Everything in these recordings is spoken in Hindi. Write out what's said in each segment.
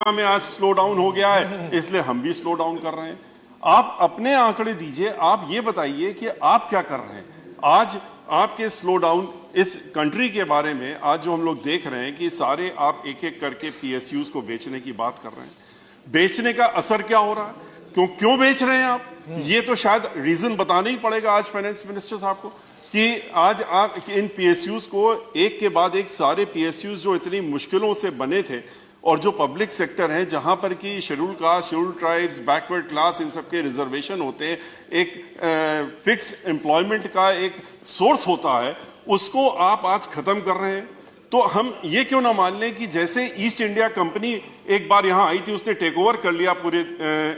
में आज स्लो डाउन हो गया है, इसलिए हम भी स्लो डाउन कर रहे हैं। आप अपने आंकड़े दीजिए, आप ये बताइए कि आप क्या कर रहे हैं। आज आपके स्लो डाउन इस कंट्री के बारे में आज जो हम लोग देख रहे हैं कि सारे आप एक एक करके पीएसयूज को बेचने की बात कर रहे हैं। बेचने का असर क्या हो रहा है, क्यों बेच रहे हैं आप, ये तो शायद रीजन बताना ही पड़ेगा आज फाइनेंस मिनिस्टर साहब को कि आज आप इन पीएसयूज को एक के बाद एक सारे पीएसयूज जो इतनी मुश्किलों से बने थे और जो पब्लिक सेक्टर है जहां पर कि schedule caste, schedule tribes, backward class, इन सबके रिजर्वेशन होते हैं, एक फिक्स्ड एम्प्लॉयमेंट का एक सोर्स होता है, उसको आप आज खत्म कर रहे हैं। तो हम ये क्यों ना मान लें कि जैसे ईस्ट इंडिया कंपनी एक बार यहां आई थी, उसने टेक ओवर कर लिया पूरे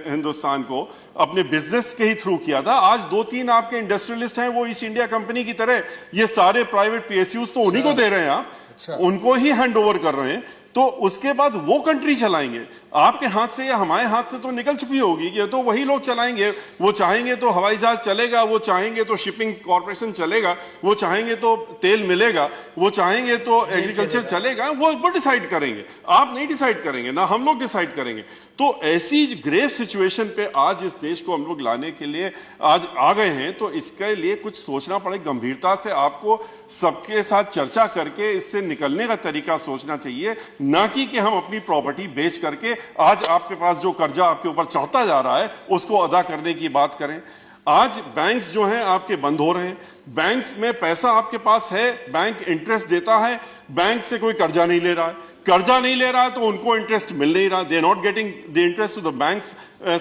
हिंदुस्तान को, अपने बिजनेस के ही थ्रू किया था। आज 2-3 आपके इंडस्ट्रियलिस्ट हैं, वो ईस्ट इंडिया कंपनी की तरह ये सारे प्राइवेट पीएसयूज तो उन्हीं को दे रहे हैं, आप उनको ही हैंड ओवर कर रहे हैं। तो उसके बाद वो कंट्री चलाएंगे, आपके हाथ से या हमारे हाथ से तो निकल चुकी होगी कि तो वही लोग चलाएंगे। वो चाहेंगे तो हवाई जहाज चलेगा, वो चाहेंगे तो शिपिंग कॉर्पोरेशन चलेगा, वो चाहेंगे तो तेल मिलेगा, वो चाहेंगे तो एग्रीकल्चर चलेगा, वो डिसाइड करेंगे। आप नहीं डिसाइड करेंगे, ना हम लोग डिसाइड करेंगे। तो ऐसी ग्रेव सिचुएशन पे आज इस देश को हम लोग लाने के लिए आज आ गए हैं। तो इसके लिए कुछ सोचना पड़े, गंभीरता से आपको सबके साथ चर्चा करके इससे निकलने का तरीका सोचना चाहिए, ना कि हम अपनी प्रॉपर्टी बेच करके आज आपके पास जो कर्जा आपके ऊपर चढ़ता जा रहा है उसको अदा करने की बात करें। आज बैंक्स जो हैं आपके बंद हो रहे हैं, बैंक्स में पैसा आपके पास है, बैंक इंटरेस्ट देता है, बैंक से कोई कर्जा नहीं ले रहा है, कर्जा नहीं ले रहा है तो उनको इंटरेस्ट मिल नहीं रहा, they not getting the interest to the banks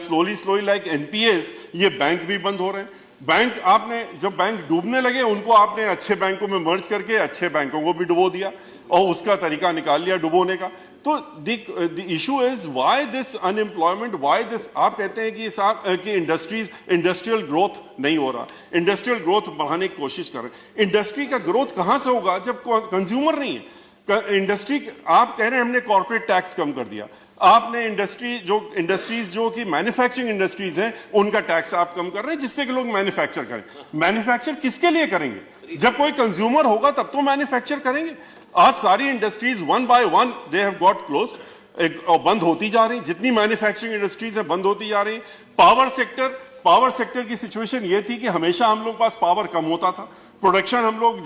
slowly like NPS. ये बैंक भी बंद हो रहे हैं। बैंक आपने जब बैंक डूबने लगे उनको आपने अच्छे बैंकों में मर्ज करके अच्छे बैंकों को भी डुबो दिया और उसका तरीका निकाल लिया डुबोने का। तो the issue is why this unemployment, why this. आप कहते हैं कि इंडस्ट्रियल ग्रोथ नहीं हो रहा, इंडस्ट्रियल ग्रोथ बढ़ाने की कोशिश कर रहे हैं। इंडस्ट्री का ग्रोथ कहां से होगा जब कंज्यूमर नहीं है। इंडस्ट्री, आप कह रहे हैं हमने कॉर्पोरेट टैक्स कम कर दिया, आपने इंडस्ट्रीज जो कि मैन्युफैक्चरिंग इंडस्ट्रीज हैं उनका टैक्स आप कम कर रहे हैं जिससे कि लोग मैन्युफैक्चर करें। मैन्युफैक्चर किसके लिए करेंगे, जब कोई कंज्यूमर होगा तब तो मैन्युफैक्चर करेंगे। आज सारी industries one by one they have got closed, बंद होती जा रही, जितनी मैन्युफैक्चरिंग इंडस्ट्रीज है बंद होती जा रही। पावर सेक्टर की सिचुएशन ये थी कि हमेशा हम लोग पास पावर कम होता था, प्रोडक्शन हम लोग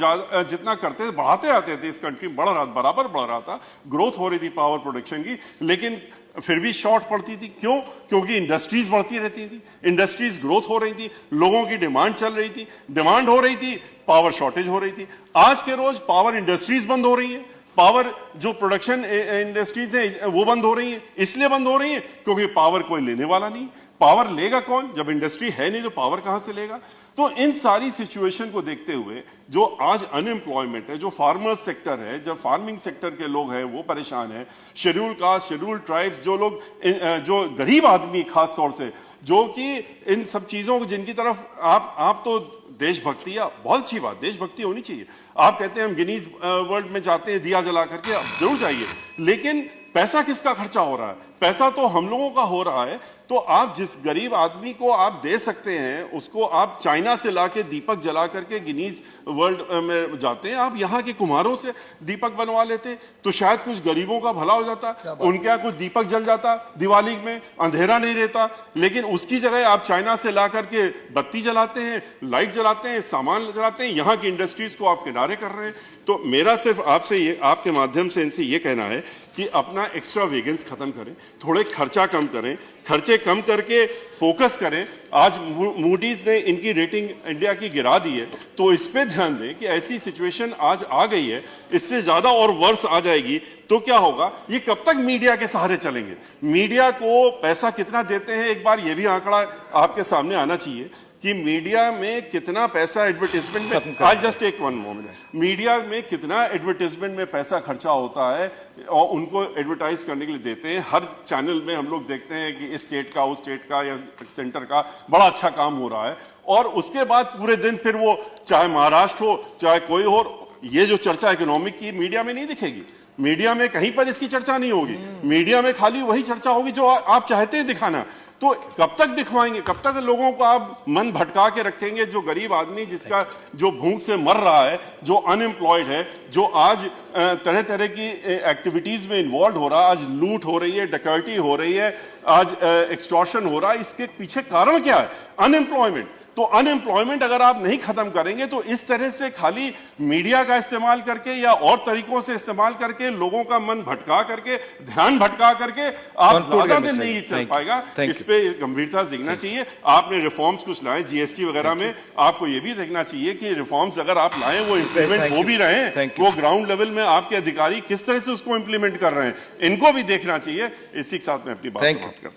जितना करते थे बढ़ाते आते थे, इस कंट्री बराबर बढ़ रहा था, ग्रोथ हो रही थी पावर प्रोडक्शन की, लेकिन फिर भी शॉर्ट पड़ती थी। क्यों? क्योंकि इंडस्ट्रीज बढ़ती रहती थी, इंडस्ट्रीज ग्रोथ हो रही थी, लोगों की डिमांड चल रही थी, डिमांड हो रही थी, पावर शॉर्टेज हो रही थी। आज के रोज पावर इंडस्ट्रीज बंद हो रही है, पावर जो प्रोडक्शन इंडस्ट्रीज है वो बंद हो रही है। इसलिए बंद हो रही है क्योंकि पावर कोई लेने वाला नहीं। पावर लेगा कौन जब इंडस्ट्री है नहीं, तो पावर कहां से लेगा। तो इन सारी सिचुएशन को देखते हुए जो आज अनएम्प्लॉयमेंट है, जो फार्मर्स सेक्टर है, जब फार्मिंग सेक्टर के लोग हैं वो परेशान है, शेड्यूल कास्ट, शेड्यूल ट्राइब्स, जो लोग जो गरीब आदमी खास तौर से जो कि इन सब चीजों को जिनकी तरफ आप तो देशभक्ति, या बहुत अच्छी बात, देशभक्ति होनी चाहिए। आप कहते हैं हम गिनीज वर्ल्ड में जाते हैं दिया जला करके, आप जरूर जाइए, लेकिन पैसा किसका खर्चा हो रहा है? पैसा तो हम लोगों का हो रहा है। तो आप जिस गरीब आदमी को आप दे सकते हैं उसको आप चाइना से लाके दीपक जला करके गिनीज वर्ल्ड में जाते हैं, आप यहाँ के कुम्हारों से दीपक बनवा लेते तो शायद कुछ गरीबों का भला हो जाता, उनके यहाँ कुछ दीपक जल जाता, दिवाली में अंधेरा नहीं रहता। लेकिन उसकी जगह आप चाइना से ला करके बत्ती जलाते हैं, लाइट जलाते हैं, सामान जलाते हैं, यहाँ की इंडस्ट्रीज को आप किनारे कर रहे हैं। तो मेरा सिर्फ आपसे ये, आपके माध्यम से इनसे ये कहना है कि अपना एक्स्ट्रा वेगन्स खत्म करें, थोड़े खर्चा कम करें, खर्चे कम करके फोकस करें। आज मूडीज ने इनकी रेटिंग इंडिया की गिरा दी है, तो इस पे ध्यान दें कि ऐसी सिचुएशन आज आ गई है, इससे ज्यादा और वर्ष आ जाएगी तो क्या होगा। ये कब तक मीडिया के सहारे चलेंगे? मीडिया को पैसा कितना देते हैं, एक बार ये भी आंकड़ा आपके सामने आना चाहिए कि मीडिया में कितना पैसा एडवर्टाइजमेंट में, आज जस्ट एक वन मोमेंट, मीडिया में कितना एडवर्टाइजमेंट में पैसा खर्चा होता है और उनको एडवर्टाइज करने के लिए देते हैं। हर चैनल में हम लोग देखते हैं कि इस स्टेट का, उस स्टेट का या सेंटर का बड़ा अच्छा काम हो रहा है, और उसके बाद पूरे दिन फिर वो चाहे महाराष्ट्र हो चाहे कोई हो, ये जो चर्चा इकोनॉमिक की मीडिया में नहीं दिखेगी। मीडिया में कहीं पर इसकी चर्चा नहीं होगी, मीडिया में खाली वही चर्चा होगी जो आप चाहते हैं दिखाना। तो कब तक दिखवाएंगे, कब तक लोगों को आप मन भटका के रखेंगे? जो गरीब आदमी जिसका जो भूख से मर रहा है, जो अनएम्प्लॉयड है, जो आज तरह तरह की एक्टिविटीज में इन्वॉल्व हो रहा है, आज लूट हो रही है, डकैती हो रही है, आज एक्सटॉर्शन हो रहा है, इसके पीछे कारण क्या है? अनएम्प्लॉयमेंट। तो अनएम्प्लॉयमेंट अगर आप नहीं खत्म करेंगे तो इस तरह से खाली मीडिया का इस्तेमाल करके या और तरीकों से इस्तेमाल करके लोगों का मन भटका करके, ध्यान भटका करके आप ज्यादा दिन नहीं चल पाएगा। इस पे गंभीरता से देखना चाहिए। आपने रिफॉर्म्स कुछ लाए जीएसटी वगैरह में, आपको ये भी देखना चाहिए कि रिफॉर्म्स अगर आप लाएं वो इंप्लीमेंट हो भी रहे हैं, वो ग्राउंड लेवल में आपके अधिकारी किस तरह से उसको इंप्लीमेंट कर रहे हैं, इनको भी देखना चाहिए। इसी के साथ में अपनी बात समाप्त करता हूं।